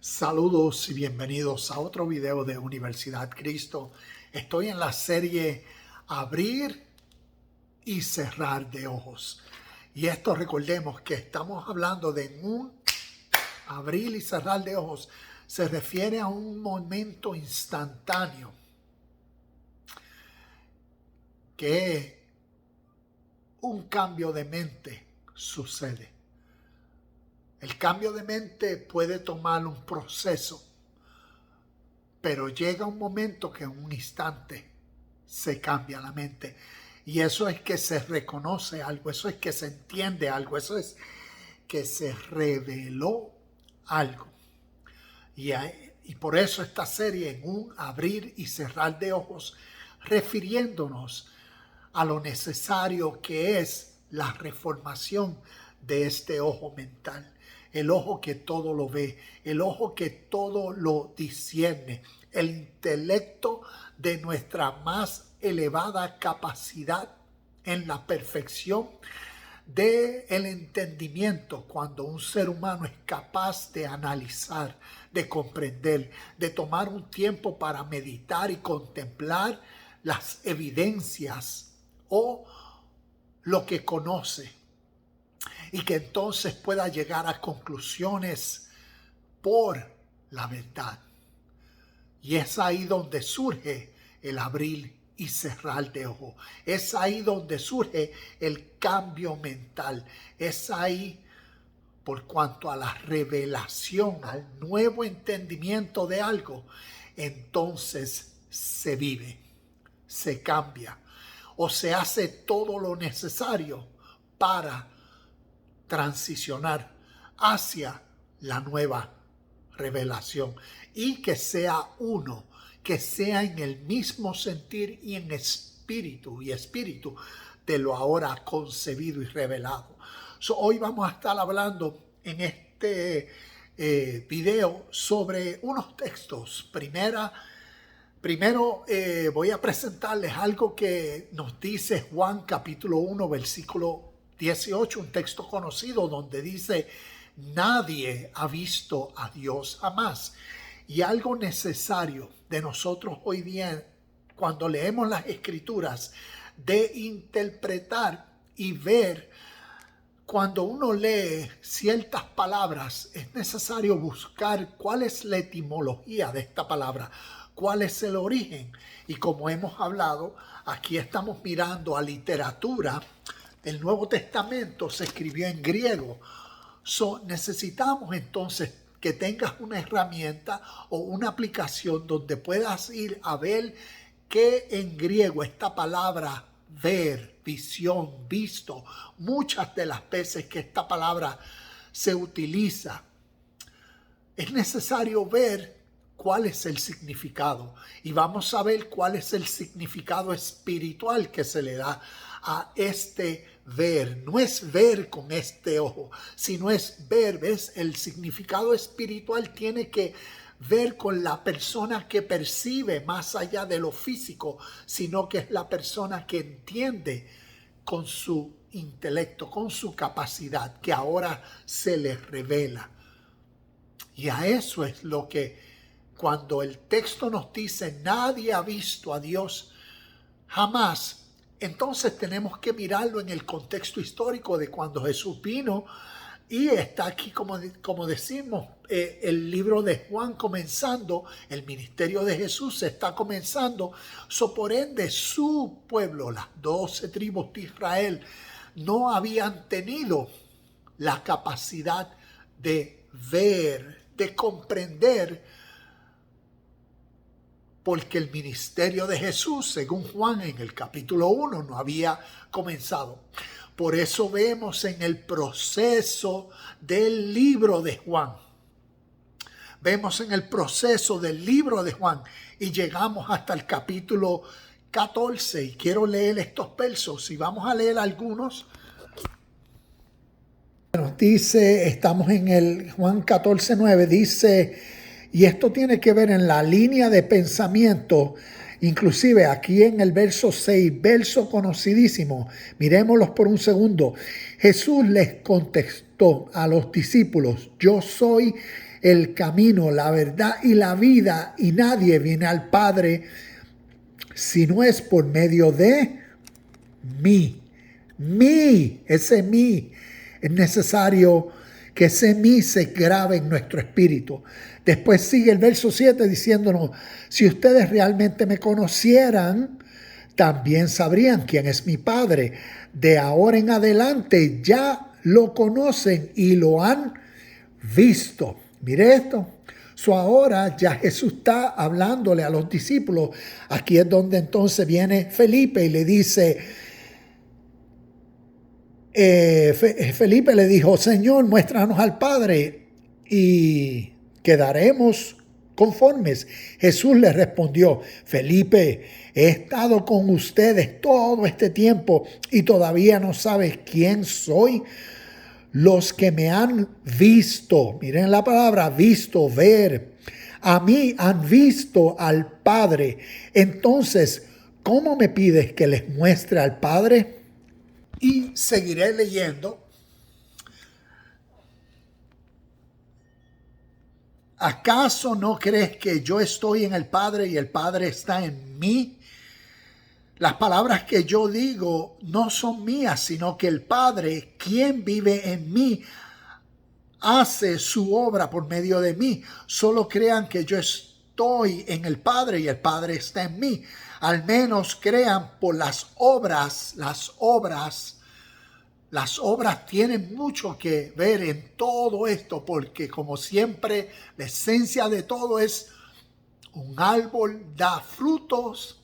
Saludos y bienvenidos a otro video de Universidad Cristo. Estoy en la serie Abrir y Cerrar de Ojos. Y esto recordemos que estamos hablando de un abrir y cerrar de ojos. Se refiere a un momento instantáneo que un cambio de mente sucede. El cambio de mente puede tomar un proceso, pero llega un momento que en un instante se cambia la mente. Y eso es que se reconoce algo, eso es que se entiende algo, eso es que se reveló algo. Y por eso esta serie en un abrir y cerrar de ojos, refiriéndonos a lo necesario que es la reformación de este ojo mental. El ojo que todo lo ve, el ojo que todo lo discierne, el intelecto de nuestra más elevada capacidad en la perfección del entendimiento, cuando un ser humano es capaz de analizar, de comprender, de tomar un tiempo para meditar y contemplar las evidencias o lo que conoce, y que entonces pueda llegar a conclusiones por la verdad. Y es ahí donde surge el abrir y cerrar de ojo. Es ahí donde surge el cambio mental. Es ahí por cuanto a la revelación, al nuevo entendimiento de algo, entonces se vive, se cambia o se hace todo lo necesario para transicionar hacia la nueva revelación y que sea uno, que sea en el mismo sentir y en espíritu de lo ahora concebido y revelado. Hoy vamos a estar hablando en este video sobre unos textos. Primero voy a presentarles algo que nos dice Juan capítulo 1 versículo 18, un texto conocido donde dice: nadie ha visto a Dios jamás. Y algo necesario de nosotros hoy día, cuando leemos las Escrituras, de interpretar y ver. Cuando uno lee ciertas palabras, es necesario buscar cuál es la etimología de esta palabra, cuál es el origen. Y como hemos hablado, aquí estamos mirando a literatura. El Nuevo Testamento se escribió en griego. Necesitamos entonces que tengas una herramienta o una aplicación donde puedas ir a ver qué en griego esta palabra ver, visión, visto, muchas de las veces que esta palabra se utiliza, es necesario ver cuál es el significado. Y vamos a ver cuál es el significado espiritual que se le da a este ver. No es ver con este ojo, sino es ver. ¿Ves? El significado espiritual tiene que ver con la persona que percibe más allá de lo físico, sino que es la persona que entiende con su intelecto, con su capacidad, que ahora se le revela. Y a eso es lo que, cuando el texto nos dice nadie ha visto a Dios jamás, entonces tenemos que mirarlo en el contexto histórico de cuando Jesús vino. Y está aquí, como decimos, el libro de Juan comenzando, el ministerio de Jesús está comenzando. Por ende, su pueblo, las 12 tribus de Israel, no habían tenido la capacidad de ver, de comprender, porque el ministerio de Jesús, según Juan en el capítulo 1, no había comenzado. Por eso vemos en el proceso del libro de Juan. Vemos en el proceso del libro de Juan y llegamos hasta el capítulo 14. Y quiero leer estos versos y vamos a leer algunos. Nos dice, estamos en el Juan 14:9, dice, y esto tiene que ver en la línea de pensamiento. Inclusive aquí en el verso 6, verso conocidísimo, miremoslos por un segundo. Jesús les contestó a los discípulos: yo soy el camino, la verdad y la vida, y nadie viene al Padre si no es por medio de mí. Ese mí. Es necesario que ese mí se grabe en nuestro espíritu. Después sigue el verso 7 diciéndonos, si ustedes realmente me conocieran, también sabrían quién es mi Padre. De ahora en adelante ya lo conocen y lo han visto. Mire esto. Ahora ya Jesús está hablándole a los discípulos. Aquí es donde entonces viene Felipe y le dice, Felipe le dijo, Señor, muéstranos al Padre y quedaremos conformes. Jesús le respondió, Felipe, he estado con ustedes todo este tiempo y todavía no sabes quién soy. Los que me han visto, miren la palabra visto, ver, a mí han visto al Padre. Entonces, ¿cómo me pides que les muestre al Padre? Y seguiré leyendo. ¿Acaso no crees que yo estoy en el Padre y el Padre está en mí? Las palabras que yo digo no son mías, sino que el Padre, quien vive en mí, hace su obra por medio de mí. Solo crean que yo estoy en el Padre y el Padre está en mí. Al menos crean por las obras. Las obras tienen mucho que ver en todo esto, porque como siempre, la esencia de todo es un árbol da frutos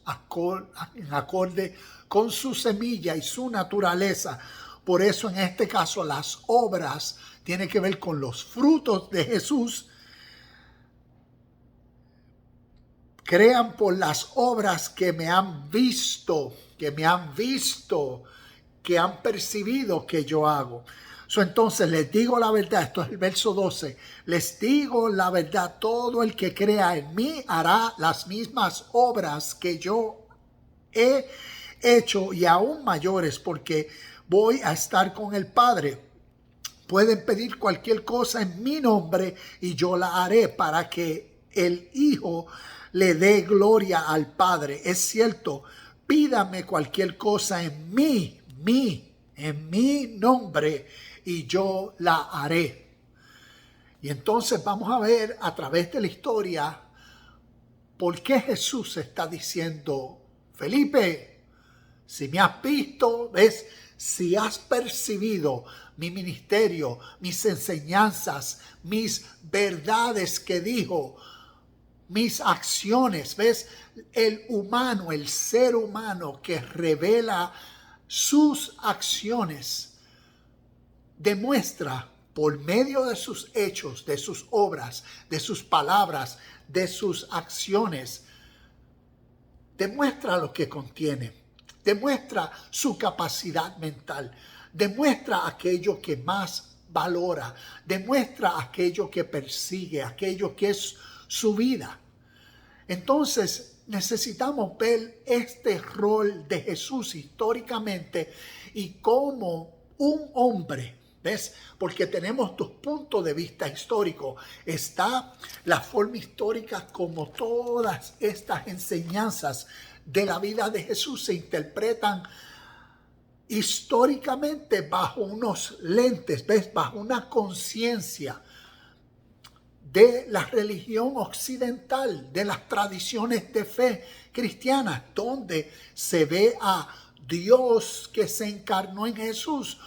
en acorde con su semilla y su naturaleza. Por eso en este caso las obras tienen que ver con los frutos de Jesús. Crean por las obras que me han visto, que han percibido que yo hago. Entonces les digo la verdad, esto es el verso 12, les digo la verdad, todo el que crea en mí hará las mismas obras que yo he hecho y aún mayores, porque voy a estar con el Padre. Pueden pedir cualquier cosa en mi nombre y yo la haré para que el Hijo le dé gloria al Padre. Es cierto, pídame cualquier cosa en mi nombre y yo la haré. Y entonces vamos a ver a través de la historia por qué Jesús está diciendo, Felipe, si me has visto, ves, si has percibido mi ministerio, mis enseñanzas, mis verdades que dijo, mis acciones, ves, el humano, el ser humano que revela sus acciones, demuestra por medio de sus hechos, de sus obras, de sus palabras, de sus acciones, demuestra lo que contiene, demuestra su capacidad mental, demuestra aquello que más valora, demuestra aquello que persigue, aquello que es su vida. Entonces necesitamos ver este rol de Jesús históricamente y cómo un hombre, ¿ves? Porque tenemos dos puntos de vista históricos. Está la forma histórica como todas estas enseñanzas de la vida de Jesús se interpretan históricamente bajo unos lentes, ¿ves? Bajo una conciencia de la religión occidental, de las tradiciones de fe cristianas, donde se ve a Dios que se encarnó en Jesús.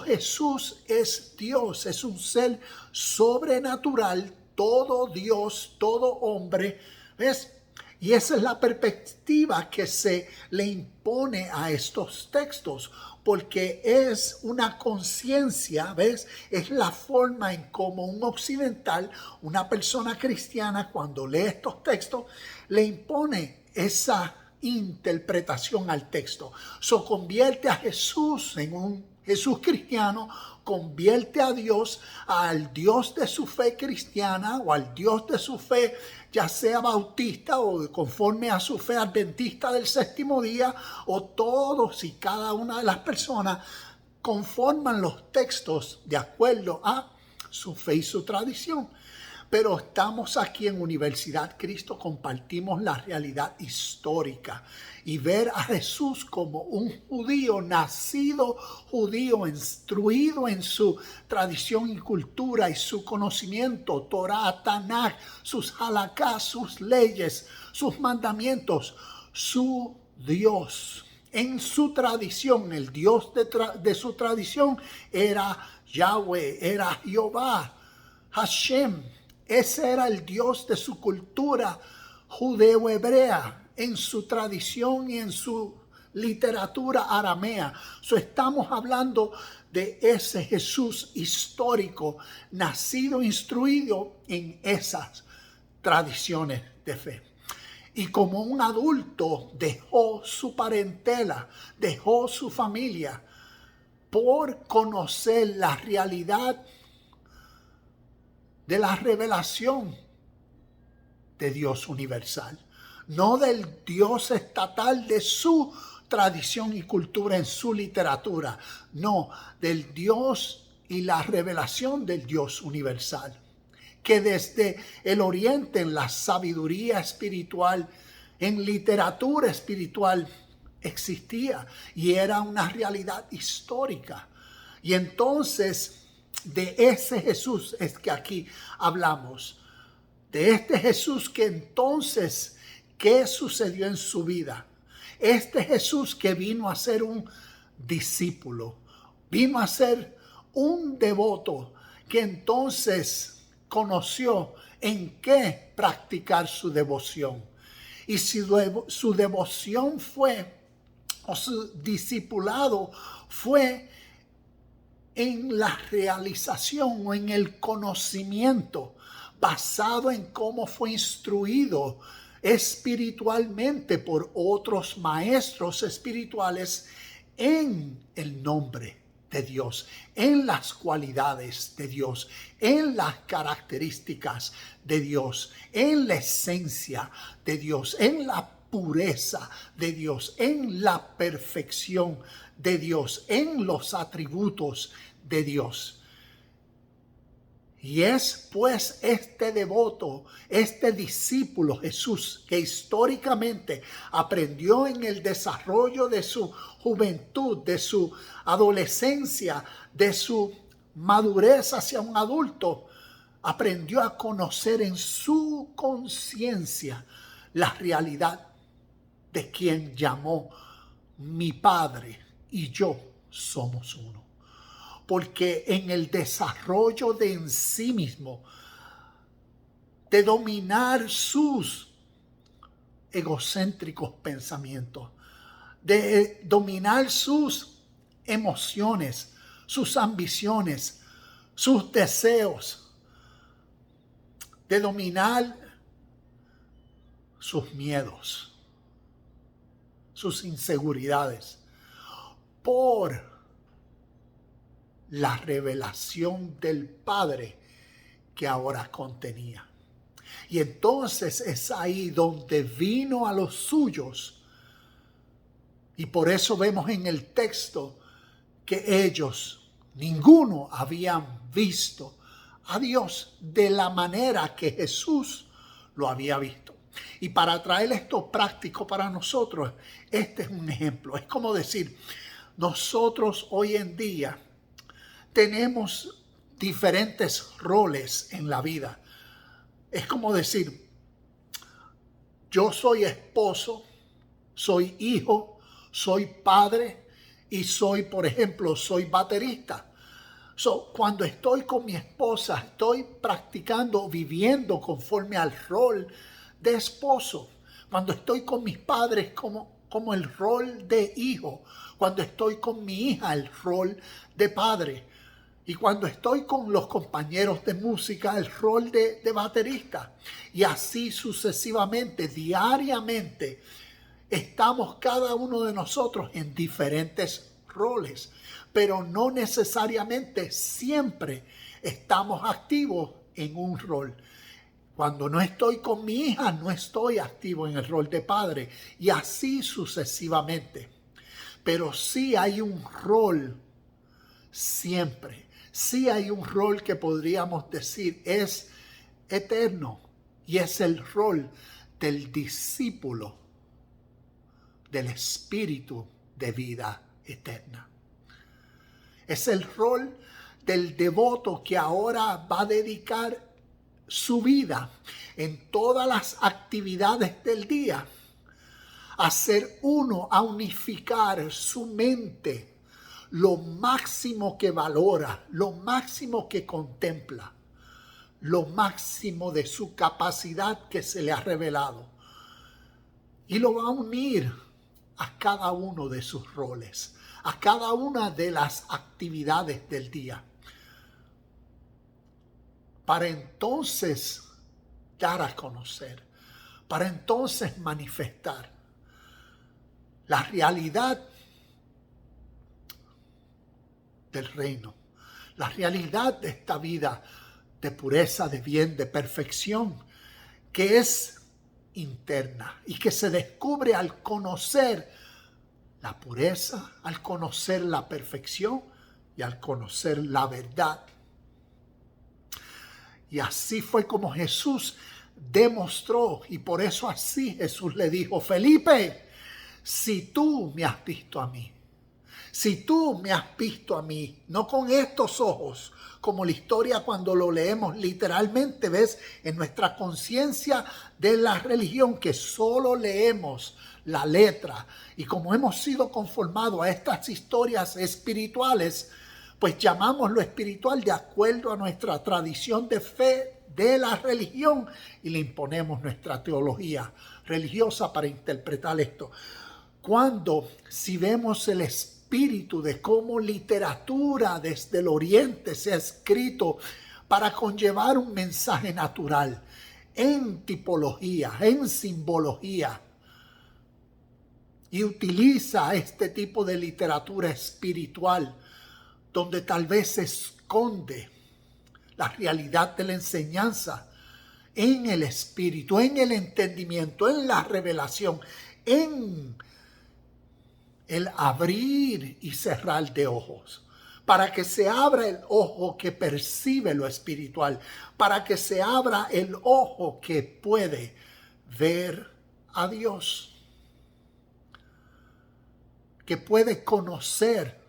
Jesús es Dios, es un ser sobrenatural, todo Dios, todo hombre, ¿ves? Y esa es la perspectiva que se le impone a estos textos, porque es una conciencia, ¿ves? Es la forma en cómo un occidental, una persona cristiana, cuando lee estos textos, le impone esa interpretación al texto. Convierte a Jesús en un Jesús cristiano, convierte a Dios al Dios de su fe cristiana o al Dios de su fe, ya sea bautista o conforme a su fe adventista del séptimo día, o todos y cada una de las personas conforman los textos de acuerdo a su fe y su tradición. Pero estamos aquí en Universidad Cristo, compartimos la realidad histórica y ver a Jesús como un judío, nacido judío, instruido en su tradición y cultura y su conocimiento, Torah, Tanaj, sus halakha, sus leyes, sus mandamientos, su Dios. En su tradición, el Dios de su tradición era Yahweh, era Jehová, Hashem. Ese era el Dios de su cultura judeo-hebrea, en su tradición y en su literatura aramea. Estamos hablando de ese Jesús histórico, nacido, instruido en esas tradiciones de fe. Y como un adulto dejó su parentela, dejó su familia por conocer la realidad de la revelación de Dios universal, no del Dios estatal de su tradición y cultura en su literatura, no, del Dios y la revelación del Dios universal, que desde el oriente en la sabiduría espiritual, en literatura espiritual existía y era una realidad histórica. Y entonces de ese Jesús es que aquí hablamos, de este Jesús que entonces, ¿qué sucedió en su vida? Este Jesús que vino a ser un discípulo, vino a ser un devoto, que entonces conoció en qué practicar su devoción. Y si su devoción fue, o su discipulado fue en la realización o en el conocimiento basado en cómo fue instruido espiritualmente por otros maestros espirituales en el nombre de Dios, en las cualidades de Dios, en las características de Dios, en la esencia de Dios, en la pureza de Dios, en la perfección de Dios, en los atributos de Dios. Y es pues este devoto, este discípulo Jesús, que históricamente aprendió en el desarrollo de su juventud, de su adolescencia, de su madurez hacia un adulto, aprendió a conocer en su conciencia la realidad de quien llamó mi Padre y yo somos uno. Porque en el desarrollo de en sí mismo, de dominar sus egocéntricos pensamientos, de dominar sus emociones, sus ambiciones, sus deseos, de dominar sus miedos, sus inseguridades, por la revelación del Padre que ahora contenía. Y entonces es ahí donde vino a los suyos. Y por eso vemos en el texto que ellos, ninguno habían visto a Dios de la manera que Jesús lo había visto. Y para traer esto práctico para nosotros, este es un ejemplo. Es como decir, nosotros hoy en día tenemos diferentes roles en la vida. Es como decir, yo soy esposo, soy hijo, soy padre y soy, por ejemplo, soy baterista. Cuando estoy con mi esposa, estoy practicando, viviendo conforme al rol de esposo. Cuando estoy con mis padres, como el rol de hijo. Cuando estoy con mi hija, el rol de padre. Y cuando estoy con los compañeros de música, el rol de baterista. Y así sucesivamente, diariamente, estamos cada uno de nosotros en diferentes roles. Pero no necesariamente siempre estamos activos en un rol. Cuando no estoy con mi hija, no estoy activo en el rol de padre. Y así sucesivamente. Pero sí hay un rol siempre. Sí hay un rol que podríamos decir es eterno y es el rol del discípulo del Espíritu de vida eterna. Es el rol del devoto que ahora va a dedicar su vida en todas las actividades del día a ser uno, a unificar su mente, lo máximo que valora, lo máximo que contempla, lo máximo de su capacidad que se le ha revelado. Y lo va a unir a cada uno de sus roles, a cada una de las actividades del día, para entonces dar a conocer, para entonces manifestar la realidad del reino, la realidad de esta vida de pureza, de bien, de perfección, que es interna y que se descubre al conocer la pureza, al conocer la perfección y al conocer la verdad. Y así fue como Jesús demostró, y por eso así Jesús le dijo: Felipe, si tú me has visto a mí, si tú me has visto a mí, no con estos ojos, como la historia cuando lo leemos literalmente, ves, en nuestra conciencia de la religión que solo leemos la letra, y como hemos sido conformados a estas historias espirituales, pues llamamos lo espiritual de acuerdo a nuestra tradición de fe de la religión y le imponemos nuestra teología religiosa para interpretar esto. Cuando, si vemos el espíritu de cómo literatura desde el oriente se ha escrito para conllevar un mensaje natural en tipología, en simbología, y utiliza este tipo de literatura espiritual donde tal vez se esconde la realidad de la enseñanza en el espíritu, en el entendimiento, en la revelación, en el abrir y cerrar de ojos, para que se abra el ojo que percibe lo espiritual, para que se abra el ojo que puede ver a Dios, que puede conocer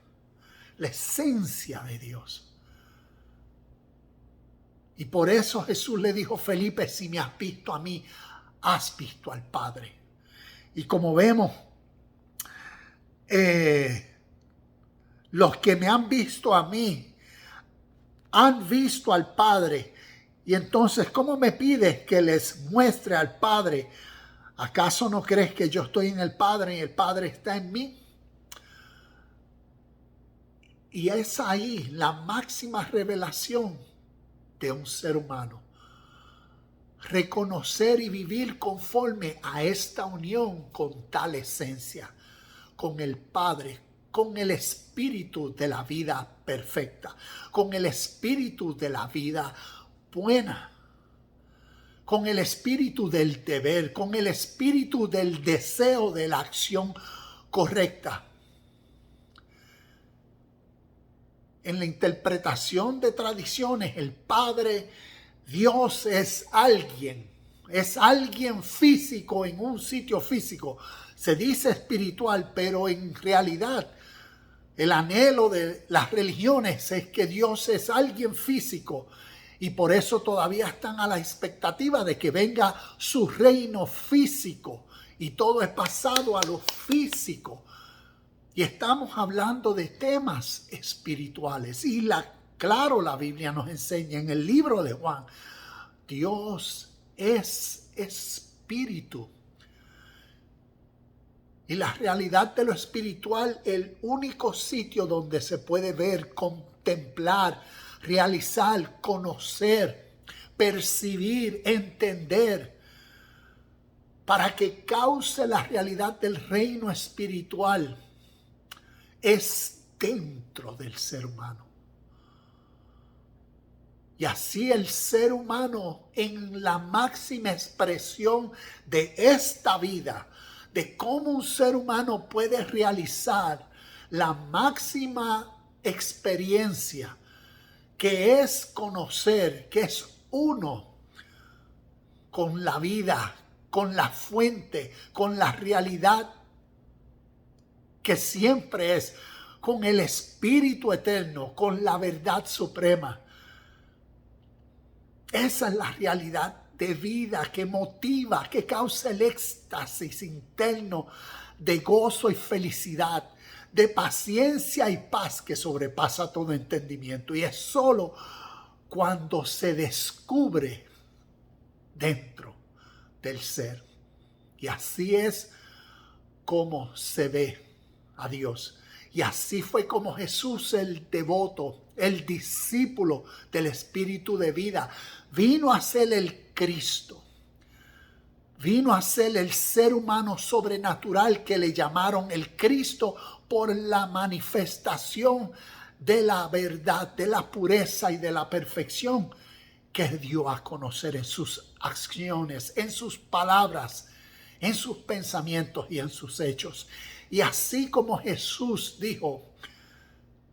la esencia de Dios. Y por eso Jesús le dijo: Felipe, si me has visto a mí, has visto al Padre. Y como vemos, los que me han visto a mí han visto al Padre. Y entonces, ¿cómo me pides que les muestre al Padre? ¿Acaso no crees que yo estoy en el Padre y el Padre está en mí? Y es ahí la máxima revelación de un ser humano. Reconocer y vivir conforme a esta unión con tal esencia, con el Padre, con el espíritu de la vida perfecta, con el espíritu de la vida buena, con el espíritu del deber, con el espíritu del deseo de la acción correcta. En la interpretación de tradiciones, el Padre, Dios es alguien físico en un sitio físico. Se dice espiritual, pero en realidad el anhelo de las religiones es que Dios es alguien físico. Y por eso todavía están a la expectativa de que venga su reino físico. Y todo es pasado a lo físico. Y estamos hablando de temas espirituales. Y claro, la Biblia nos enseña en el libro de Juan, Dios es espíritu. Y la realidad de lo espiritual, el único sitio donde se puede ver, contemplar, realizar, conocer, percibir, entender, para que cause la realidad del reino espiritual, es dentro del ser humano. Y así el ser humano, en la máxima expresión de esta vida, de cómo un ser humano puede realizar la máxima experiencia, que es conocer, que es uno con la vida, con la fuente, con la realidad que siempre es, con el Espíritu eterno, con la verdad suprema. Esa es la realidad de vida que motiva, que causa el éxtasis interno de gozo y felicidad, de paciencia y paz que sobrepasa todo entendimiento. Y es solo cuando se descubre dentro del ser. Y así es como se ve a Dios. Y así fue como Jesús, el devoto, el discípulo del Espíritu de vida, vino a ser el Cristo. Vino a ser el ser humano sobrenatural que le llamaron el Cristo por la manifestación de la verdad, de la pureza y de la perfección que dio a conocer en sus acciones, en sus palabras, en sus pensamientos y en sus hechos. Y así como Jesús dijo,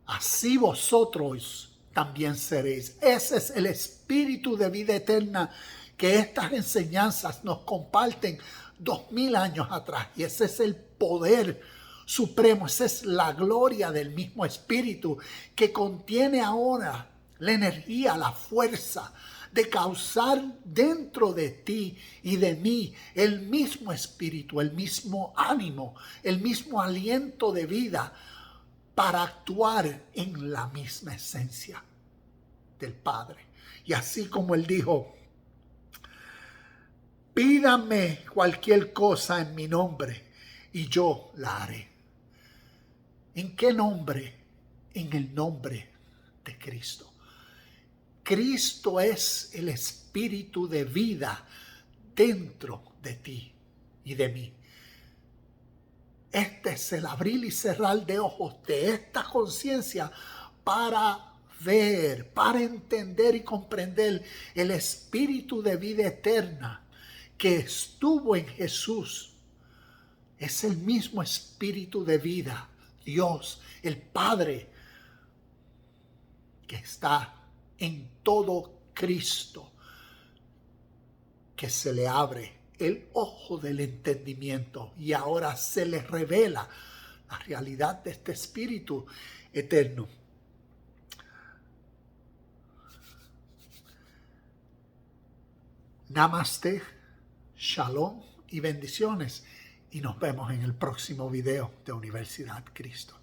así vosotros también seréis. Ese es el espíritu de vida eterna que estas enseñanzas nos comparten 2000 años atrás. Y ese es el poder supremo, esa es la gloria del mismo espíritu que contiene ahora la energía, la fuerza de causar dentro de ti y de mí el mismo espíritu, el mismo ánimo, el mismo aliento de vida para actuar en la misma esencia del Padre. Y así como Él dijo, pídame cualquier cosa en mi nombre y yo la haré. ¿En qué nombre? En el nombre de Cristo. Cristo es el espíritu de vida dentro de ti y de mí. Este es el abrir y cerrar de ojos de esta conciencia para ver, para entender y comprender el espíritu de vida eterna que estuvo en Jesús. Es el mismo espíritu de vida, Dios, el Padre, que está en todo Cristo, que se le abre el ojo del entendimiento y ahora se le revela la realidad de este espíritu eterno. Namaste, shalom y bendiciones, y nos vemos en el próximo video de Universidad Cristo.